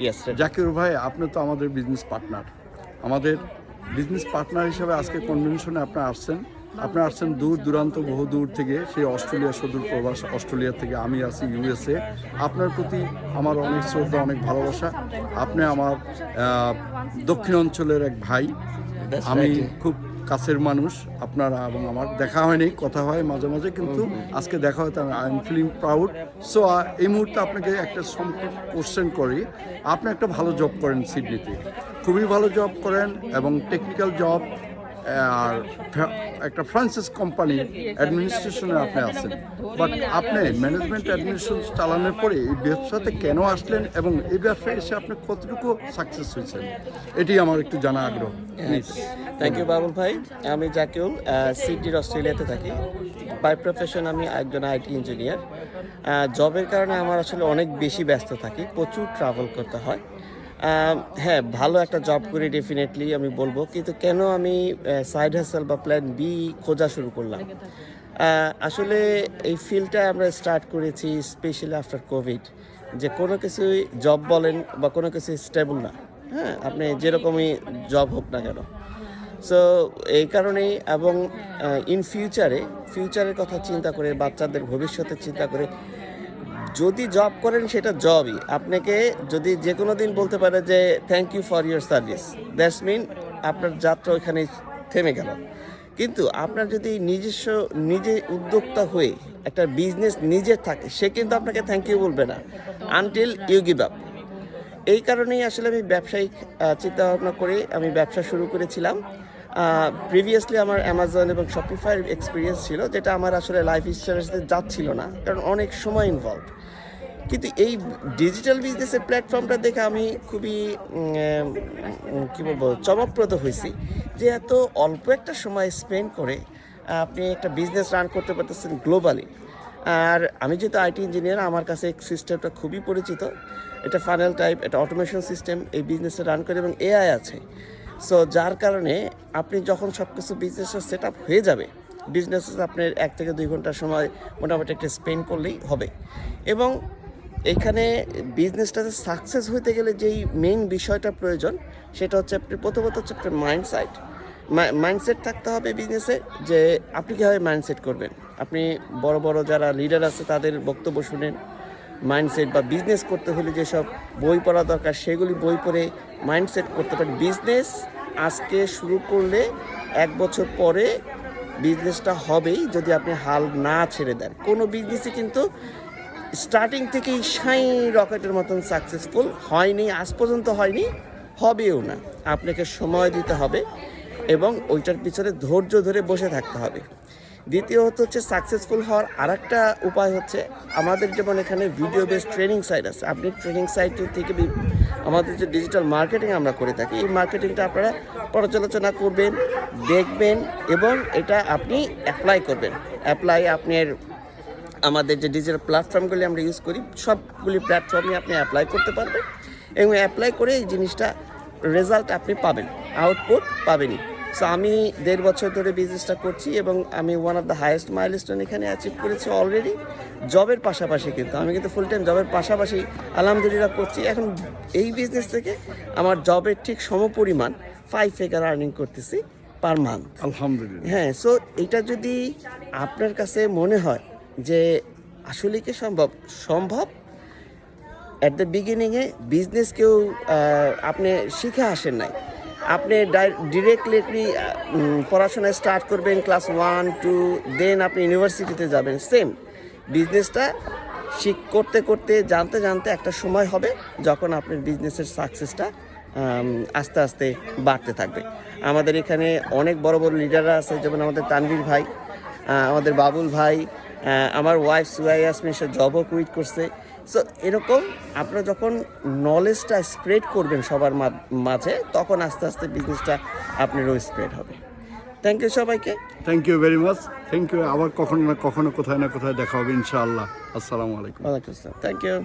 Yes. Zakir ভাই, আপনি তো আমাদের বিজনেস পার্টনার। আমাদের বিজনেস পার্টনার হিসেবে আজকে কনভেনশনে আপনি আসছেন দূর দূরান্ত, বহু দূর থেকে, সেই অস্ট্রেলিয়া, সুদূর প্রবাস অস্ট্রেলিয়া থেকে। আমি আছি ইউএসএ। আপনার প্রতি আমার অনেক শ্রদ্ধা, অনেক ভালোবাসা। আপনি আমার দক্ষিণ অঞ্চলের এক ভাই। আমি খুব কাছের মানুষ আপনারা এবং আমার। দেখা হয়নি, কথা হয় মাঝে মাঝে, কিন্তু আজকে দেখা হয়তো I am feeling proud. So এই মুহূর্তে আপনাকে একটা কোশ্চেন করি। আপনি একটা ভালো জব করেন সিডনিতে, খুবই ভালো জব করেন এবং টেকনিক্যাল জব, আর একটা ফ্রান্সাইজ কোম্পানি অ্যাডমিনিস্ট্রেশনে আপনি আছেন। বাট আপনি ম্যানেজমেন্ট অ্যাডমিনিস্ট্রেশন চালানোর পরে এই ব্যবসাতে কেন আসলেন এবং এই ব্যবসায় এসে আপনি কতটুকু সাকসেস হয়েছেন, এটি আমার একটু জানা আগ্রহ। প্লিজ। থ্যাংক ইউ বাবুল ভাই। আমি জাকিউল, সিডনির অস্ট্রেলিয়াতে থাকি। বাই প্রফেশন আমি একজন আইটি ইঞ্জিনিয়ার। জবের কারণে আমার আসলে অনেক বেশি ব্যস্ত থাকি, প্রচুর ট্রাভেল করতে হয়। হ্যাঁ, ভালো একটা জব করি ডেফিনেটলি আমি বলবো, কিন্তু কেন আমি সাইড হাসেল বা প্ল্যান বি খোঁজা শুরু করলাম? আসলে এই ফিল্ডটা আমরা স্টার্ট করেছি স্পেশালি আফটার কোভিড, যে কোনো কিছুই জব বলেন বা কোনো কিছু স্টেবল না। হ্যাঁ, আপনি যেরকমই জব হোক না কেন। সো এই কারণেই, এবং ইন ফিউচারের কথা চিন্তা করে, বাচ্চাদের ভবিষ্যতের চিন্তা করে যদি জব করেন সেটা জবই। আপনাকে যদি যে কোনো দিন বলতে পারে যে thank you for your service, that's mean আপনার যাত্রা ওইখানে থেমে গেল। কিন্তু আপনার যদি নিজে উদ্যোক্তা হয়ে একটা বিজনেস নিজের থাকে, সে কিন্তু আপনাকে থ্যাংক ইউ বলবে না আনটিল ইউ গিভ আপ। এই কারণেই আসলে আমি ব্যবসায়িক চিন্তা ভাবনা করে আমি ব্যবসা শুরু করেছিলাম। প্রিভিয়াসলি আমার অ্যামাজন এবং শপিফাই এক্সপিরিয়েন্স ছিল, যেটা আমার আসলে লাইফ স্টাইলে যাচ্ছিল না, কারণ অনেক সময় ইনভলভ। কিন্তু এই ডিজিটাল বিজনেসের প্ল্যাটফর্মটা দেখে আমি খুবই কী বলবো, চমকপ্রদ হয়েছি যে এত অল্প একটা সময় স্পেন্ড করে আপনি একটা বিজনেস রান করতে পারতেছেন গ্লোবালি। আর আমি যেহেতু আইটি ইঞ্জিনিয়ার, আমার কাছে এই সিস্টেমটা খুবই পরিচিত। এটা ফানেল টাইপ, এটা অটোমেশন সিস্টেম এই বিজনেসে রান করে, এবং এআই আছে। সো যার কারণে আপনি যখন সব কিছু বিজনেসের সেট আপ হয়ে যাবে, বিজনেস আপনার 1 থেকে 2 ঘন্টার সময় মোটামুটি একটা স্পেন্ড করলেই হবে। এবং এখানে বিজনেসটাতে সাকসেস হতে গেলে যেই মেইন বিষয়টা প্রয়োজন, সেটা হচ্ছে আপনি প্রথমত হচ্ছে আপনার মাইন্ডসেট থাকতে হবে বিজনেসে, যে আপনি কীভাবে মাইন্ডসেট করবেন। আপনি বড় বড় যারা লিডার আছে তাদের বক্তব্য শুনেন। মাইন্ডসেট বা বিজনেস করতে হলে যেসব বই পড়া দরকার, সেগুলি বই পড়ে মাইন্ডসেট করতে পারেন। বিজনেস আজকে শুরু করলে 1 বছর পরে বিজনেসটা হবেই, যদি আপনি হাল না ছেড়ে দেন। কোনো বিজনেসই কিন্তু স্টার্টিং থেকেই রকেটের মতন সাকসেসফুল হয়নি, আজ পর্যন্ত হয়নি, হবেও না। আপনাকে সময় দিতে হবে এবং ওইটার পিছনে ধৈর্য ধরে বসে থাকতে হবে। দ্বিতীয়ত হচ্ছে সাকসেসফুল হওয়ার আরেকটা উপায় হচ্ছে, আমাদের যেমন এখানে ভিডিও বেসড ট্রেনিং সাইট আছে। আপনি ট্রেনিং সাইট থেকে আমাদের যে ডিজিটাল মার্কেটিং আমরা করে থাকি, এই মার্কেটিংটা আপনারা পর্যালোচনা করবেন, দেখবেন এবং এটা আপনি অ্যাপ্লাই করবেন। আপনার আমাদের যে ডিজিটাল প্ল্যাটফর্মগুলি আমরা ইউজ করি, সবগুলি প্ল্যাটফর্মে আপনি অ্যাপ্লাই করতে পারবেন, এবং অ্যাপ্লাই করে এই জিনিসটা রেজাল্ট আপনি পাবেন, আউটপুট পাবেনই। সো আমি 1.5 বছর ধরে বিজনেসটা করছি এবং আমি one of the highest milestone এখানে অ্যাচিভ করেছি অলরেডি। জবের পাশাপাশি আমি কিন্তু ফুল টাইম জবের পাশাপাশি আলহামদুলিল্লাহ করছি। এখন এই বিজনেস থেকে আমার জবের ঠিক সমপরিমাণ 5 ফিগার আর্নিং করতেছি পার মান্থ, আলহামদুলিল্লাহ। হ্যাঁ। সো এটা যদি আপনার কাছে মনে হয় যে আসলে কি সম্ভব, অ্যাট দ্য বিগিনিংয়ে বিজনেস কেউ আপনি শিখে আসেন নাই, আপনি ডিরেক্টলি পড়াশোনা স্টার্ট করবেন ক্লাস 1, 2, দেন আপনি ইউনিভার্সিটিতে যাবেন। সেম বিজনেসটা করতে করতে জানতে একটা সময় হবে যখন আপনার বিজনেসের সাকসেসটা আস্তে আস্তে বাড়তে থাকবে। আমাদের এখানে অনেক বড় বড় লিডাররা আছে, যেমন আমাদের তানভীর ভাই, আমাদের বাবুল ভাই, আমার ওয়াইফ সুরাইয়া ইয়াসমিন, সে জবও কুইট করছে। সো এরকম আপনারা যখন নলেজটা স্প্রেড করবেন সবার মাঝে, তখন আস্তে আস্তে বিজনেসটা আপনারও স্প্রেড হবে। থ্যাংক ইউ সবাইকে। Thank you very much. Thank you. আবার কখনো না কখনো, কোথায় না কোথায় দেখা হবে ইনশাআল্লাহ। আসসালামু আলাইকুম। ওয়ালাইকুম আসসালাম। Thank you.